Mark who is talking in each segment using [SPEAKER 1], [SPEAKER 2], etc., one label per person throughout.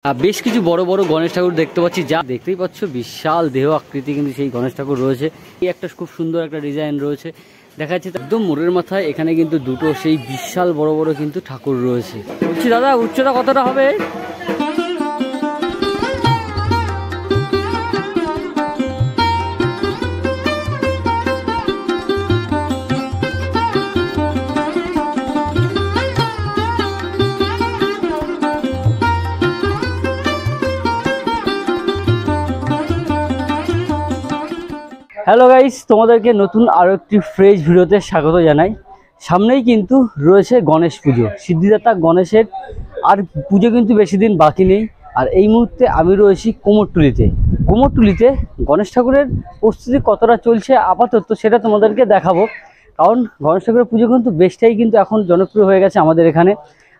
[SPEAKER 1] বেশ কিছু বড় বড় গণেশ ঠাকুর দেখতে পাচ্ছি, যা দেখতেই পাচ্ছ বিশাল দেহ আকৃতি কিন্তু সেই গণেশ ঠাকুর রয়েছে। এই একটা খুব সুন্দর একটা ডিজাইন রয়েছে, দেখা যাচ্ছে একদম মোড়ের মাথায়। এখানে কিন্তু দুটো সেই বিশাল বড় বড় কিন্তু ঠাকুর রয়েছে। বলছি দাদা, উচ্চতা কতটা হবে? হ্যালো গাইস, তোমাদেরকে নতুন আরও একটি ফ্রেশ ভিডিওতে স্বাগত জানাই। সামনেই কিন্তু রয়েছে গণেশ পুজো, সিদ্ধিদাতা গণেশের আর পুজো কিন্তু বেশি দিন বাকি নেই। আর এই মুহূর্তে আমি রয়েছি কুমোরটুলিতে গণেশ ঠাকুরের প্রস্তুতি কতটা চলছে আপাতত সেটা তোমাদেরকে দেখাবো। কারণ গণেশ ঠাকুরের পুজো কিন্তু বেশটাই কিন্তু এখন জনপ্রিয় হয়ে গেছে আমাদের এখানে।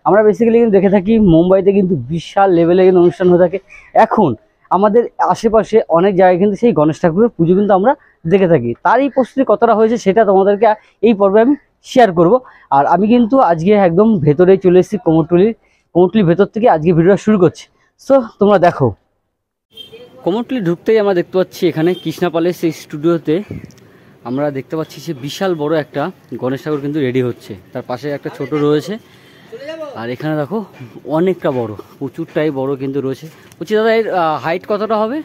[SPEAKER 1] আমরা বেসিক্যালি কিন্তু দেখে থাকি মুম্বাইতে কিন্তু বিশাল লেভেলে কিন্তু অনুষ্ঠান হয়ে থাকে। এখন আমাদের আশেপাশে অনেক জায়গায় কিন্তু সেই গণেশ ঠাকুরের পুজো কিন্তু আমরা দেখে থাকি। তার এই প্রস্তুতি কতটা হয়েছে সেটা তোমাদেরকে এই পর্বে আমি শেয়ার করব। আর আমি কিন্তু আজকে একদম ভেতরে চলে এসেছি, কুমোরটুলির ভেতর থেকে আজকে ভিডিওটা শুরু করছি। সো তোমরা দেখো, কুমোরটুলি ঢুকতেই আমরা দেখতে পাচ্ছি এখানে কৃষ্ণাপালের সেই স্টুডিওতে আমরা দেখতে পাচ্ছি যে বিশাল বড় একটা গণেশ ঠাকুর কিন্তু রেডি হচ্ছে। তার পাশে একটা ছোট রয়েছে, আর এখানে দেখো অনেকটা বড়, প্রচুরটাই বড় কিন্তু রয়েছে। বলছি দাদা, এর হাইট কতটা হবে?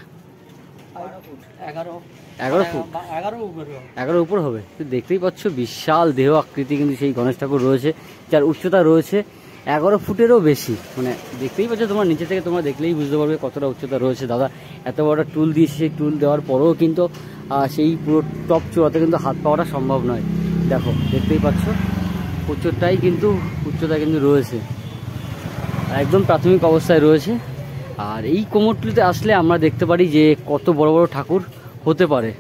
[SPEAKER 1] 11 ফুট, 11 উপর হবে। দেখতেই পাচ্ছ বিশাল দেহ আকৃতি কিন্তু সেই গণেশ ঠাকুর রয়েছে, যার উচ্চতা রয়েছে 11 ফুটেরও বেশি। মানে দেখতেই পাচ্ছ, তোমার নিচে থেকে তোমরা দেখলেই বুঝতে পারবে কতটা উচ্চতা রয়েছে। দাদা এত বড় টুল দিয়েছে, সেই টুল দেওয়ার পরেও কিন্তু সেই পুরো টপ চূড়াতে কিন্তু হাত পাওয়াটা সম্ভব নয়। দেখো দেখতেই পাচ্ছ প্রচুরটাই কিন্তু উচ্চতা কিন্তু রয়েছে, একদম প্রাথমিক অবস্থায় রয়েছে। আর এই কুমোরটুলিতে আসলে আমরা দেখতে পারি যে কত বড় বড় ঠাকুর হতে পারে।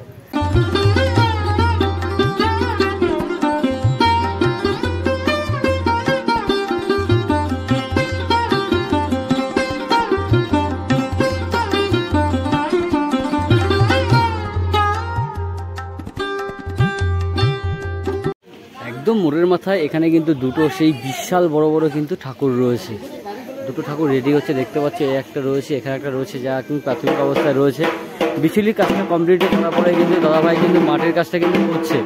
[SPEAKER 1] একদম মোড়ের মাথায় এখানে কিন্তু দুটো সেই বিশাল বড় বড় কিন্তু ঠাকুর রয়েছে। দুটো ঠাকুর রেডি হচ্ছে, দেখতে পাচ্ছি। একটা রয়েছে, এখানে একটা রয়েছে, যা কিন্তু প্রাথমিক অবস্থায় রয়েছে। বিচুলির কাজটা কমপ্লিট করার পরে কিন্তু দাদাভাই কিন্তু মাটির কাজটা কিন্তু করছে।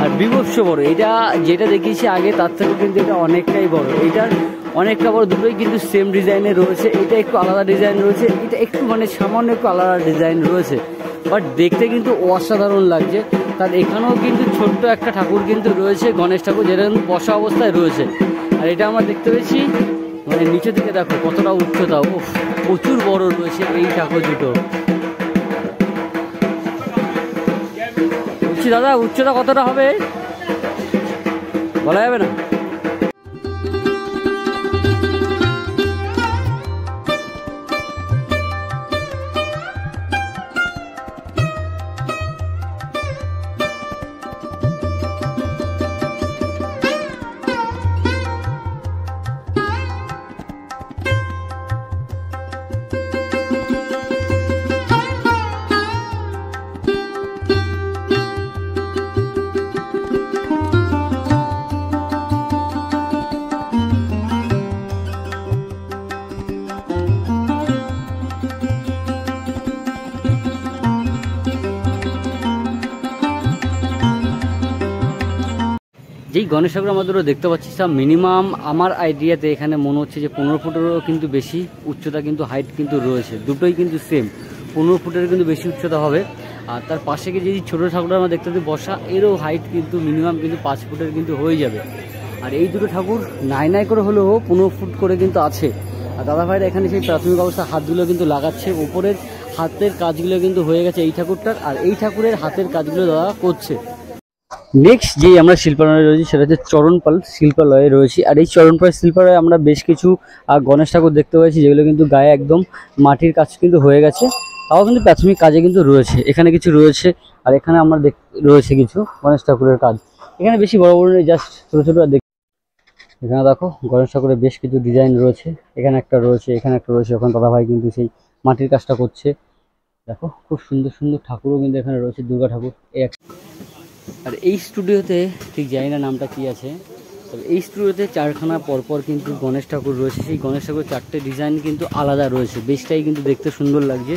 [SPEAKER 1] আর বিভৎস বড়, এটা যেটা দেখিয়েছি আগে তার থেকে কিন্তু এটা অনেকটাই বড়। এইটার অনেকটা বড়, দুটোই কিন্তু সেম ডিজাইনে রয়েছে। এটা একটু আলাদা ডিজাইন রয়েছে, এটা একটু মানে সামান্য একটু আলাদা ডিজাইন রয়েছে, বাট দেখতে কিন্তু অসাধারণ লাগছে। তার এখানেও কিন্তু ছোট্ট একটা ঠাকুর কিন্তু রয়েছে, গণেশ ঠাকুর, যেটা কিন্তু বসা অবস্থায় রয়েছে। আর এটা আমরা দেখতে পেয়েছি মানে নিচে থেকে দেখো কতটা উচ্চতা, ও প্রচুর বড় রয়েছে এই ঠাকুর দুটো। বলছি দাদা, উচ্চতা কতটা হবে বলা যাবে না? যেই গণেশ ঠাকুর আমাদেরও দেখতে পাচ্ছি, সব মিনিমাম আমার আইডিয়াতে এখানে মনে হচ্ছে যে 15 ফুটেরও কিন্তু বেশি উচ্চতা কিন্তু হাইট কিন্তু রয়েছে। দুটোই কিন্তু সেম 15 ফুটের কিন্তু বেশি উচ্চতা হবে। আর তার পাশে যে ছোটো ঠাকুর আমরা দেখতে পাচ্ছি বসা, এরও হাইট কিন্তু মিনিমাম কিন্তু 5 ফুটের কিন্তু হয়ে যাবে। আর এই দুটো ঠাকুর নাই করে হলেও 15 ফুট করে কিন্তু আছে। আর দাদা ভাইরা এখানে সেই প্রাথমিক অবস্থা হাতগুলো কিন্তু লাগাচ্ছে, উপরের হাতের কাজগুলো কিন্তু হয়ে গেছে এই ঠাকুরটার। আর এই ঠাকুরের হাতের কাজগুলো দাদা করছে। নেক্সট যে আমরা শিল্পালয়ে রয়েছি সেটা হচ্ছে চরণপাল শিল্পালয়ে রয়েছি। আর এই চরণপাল শিল্পালয়ে আমরা বেশ কিছু গণেশ ঠাকুর দেখতে পাচ্ছি, যেগুলো কিন্তু গায়ে একদম মাটির কাজ কিন্তু হয়ে গেছে, তাও কিন্তু প্রাথমিক কাজে কিন্তু রয়েছে। এখানে কিছু রয়েছে, আর এখানে আমরা রয়েছে কিছু গণেশ ঠাকুরের কাজ। এখানে বেশি বড় বড় নেই, জাস্ট ছোটো ছোটো। এখানে দেখো গণেশ ঠাকুরের বেশ কিছু ডিজাইন রয়েছে, এখানে একটা রয়েছে, এখানে একটা রয়েছে। ওখানে দাদাভাই কিন্তু সেই মাটির কাজটা করছে। দেখো খুব সুন্দর সুন্দর ঠাকুরও কিন্তু এখানে রয়েছে, দুর্গা ঠাকুর। আর এই স্টুডিওতে ঠিক জানি না নামটা কি আছে, তো তবে এই স্টুডিওতে 4খানা পরপর কিন্তু গণেশ ঠাকুর রয়েছে। সেই গণেশ ঠাকুর 4টে ডিজাইন কিন্তু আলাদা রয়েছে, বেশটাই কিন্তু দেখতে সুন্দর লাগছে।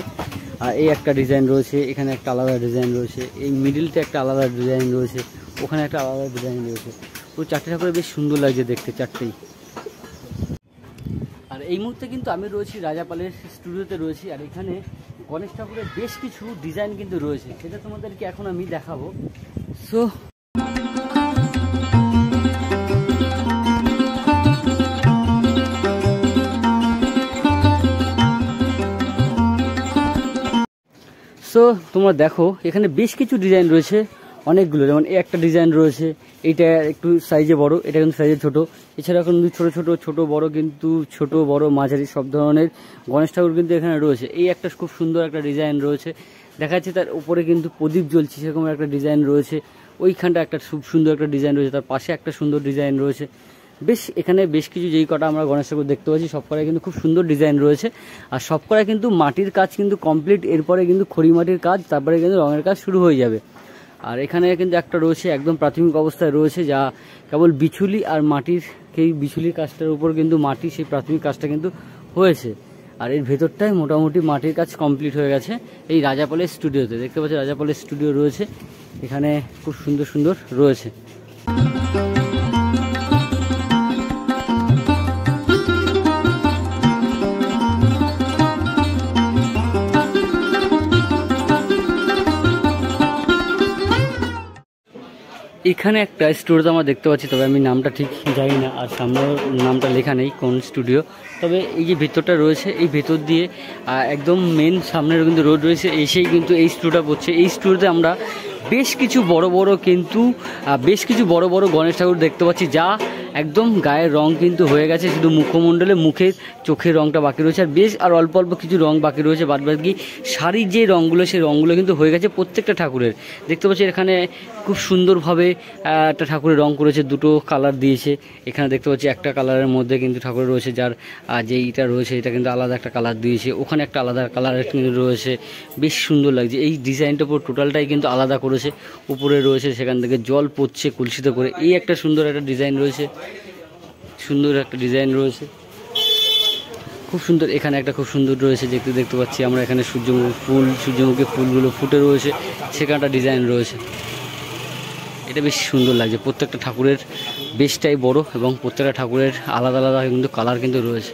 [SPEAKER 1] আর এই একটা ডিজাইন রয়েছে, এখানে একটা আলাদা ডিজাইন রয়েছে, এই মিডিলতে একটা আলাদা ডিজাইন রয়েছে, ওখানে একটা আলাদা ডিজাইন রয়েছে। ওই 4টে ঠাকুরে বেশ সুন্দর লাগছে দেখতে 4টেই। আর এই মুহূর্তে কিন্তু আমি রয়েছি রাজাপালের স্টুডিওতে রয়েছি। আর এখানে গণেশ ঠাকুরের বেশ কিছু ডিজাইন কিন্তু রয়েছে, সেটা তোমাদেরকে এখন আমি দেখাবো। সো তোমরা দেখো এখানে বেশ কিছু ডিজাইন রয়েছে, অনেকগুলো। যেমন এই একটা ডিজাইন রয়েছে, এইটা একটু সাইজে বড়, এটা কিন্তু সাইজে ছোট। এছাড়া কিন্তু ছোট বড় কিন্তু ছোট বড় মাঝারি সব ধরনের গণেশ ঠাকুর কিন্তু এখানে রয়েছে। এই একটা খুব সুন্দর একটা ডিজাইন রয়েছে, দেখা যাচ্ছে তার উপরে কিন্তু প্রদীপ জ্বলছে, সেরকম একটা ডিজাইন রয়েছে। ওইখানটা একটা খুব সুন্দর একটা ডিজাইন রয়েছে, তার পাশে একটা সুন্দর ডিজাইন রয়েছে। বেশ এখানে বেশ কিছু যেই কটা আমরা গণেশ ঠাকুর দেখতে পাচ্ছি সব কটায় কিন্তু খুব সুন্দর ডিজাইন রয়েছে। আর সব কটায় কিন্তু মাটির কাজ কিন্তু কমপ্লিট, এরপরে কিন্তু খড়ি মাটির কাজ, তারপরে কিন্তু রঙের কাজ শুরু হয়ে যাবে। আর এখানে কিন্তু একটা রয়েছে একদম প্রাথমিক অবস্থায় রয়েছে, যা কেবল বিছুলি আর মাটির সেই বিছুলির কাজটার উপর কিন্তু মাটি সেই প্রাথমিক কাজটা কিন্তু হয়েছে। আর এর ভেতরটায় মোটামুটি মাটির কাজ কমপ্লিট হয়ে গেছে। এই রাজাপালের স্টুডিওতে দেখতে পাচ্ছি রাজাপালের স্টুডিও রয়েছে, এখানে খুব সুন্দর সুন্দর রয়েছে। এখানে একটা স্টুডিওতে আমরা দেখতে পাচ্ছি, তবে আমি নামটা ঠিক জানি না, আর সামনেও নামটা লেখা নেই কোন স্টুডিও। তবে এই যে ভেতরটা রয়েছে, এই ভেতর দিয়ে একদম মেন সামনের কিন্তু রোড রয়েছে, এসেই কিন্তু এই স্টুডিওটা পড়ছে। এই স্টুডিওতে আমরা বেশ কিছু বড় বড় গণেশ ঠাকুর দেখতে পাচ্ছি, যা একদম গায়ের রং কিন্তু হয়ে গেছে, শুধু মুখমণ্ডলে মুখের চোখের রংটা বাকি রয়েছে। আর বেশ আর অল্প কিছু রং বাকি রয়েছে, বাদবাকি শাড়ির যে রঙগুলো সেই রঙগুলো কিন্তু হয়ে গেছে প্রত্যেকটা ঠাকুরের। দেখতে পাচ্ছি এখানে খুব সুন্দরভাবে একটা ঠাকুরের রং করেছে, দুটো কালার দিয়েছে। এখানে দেখতে পাচ্ছি একটা কালারের মধ্যে কিন্তু ঠাকুর রয়েছে, যার যে এইটা রয়েছে এটা কিন্তু আলাদা একটা কালার দিয়েছে, ওখানে একটা আলাদা কালারের কিন্তু রয়েছে। বেশ সুন্দর লাগছে, এই ডিজাইনটা পুরো টোটালটাই কিন্তু আলাদা করেছে। উপরে রয়েছে সেখান থেকে জল পড়ছে কলসিতে করে, এই একটা সুন্দর একটা ডিজাইন রয়েছে, খুব সুন্দর। এখানে একটা খুব সুন্দর রয়েছে, দেখতে পাচ্ছি আমরা এখানে সূর্যমুখী ফুলগুলো ফুটে রয়েছে, সেখানে একটা ডিজাইন রয়েছে। এটা বেশ সুন্দর লাগছে, প্রত্যেকটা ঠাকুরের বেশটাই বড় এবং প্রত্যেকটা ঠাকুরের আলাদা আলাদা কিন্তু কালার কিন্তু রয়েছে।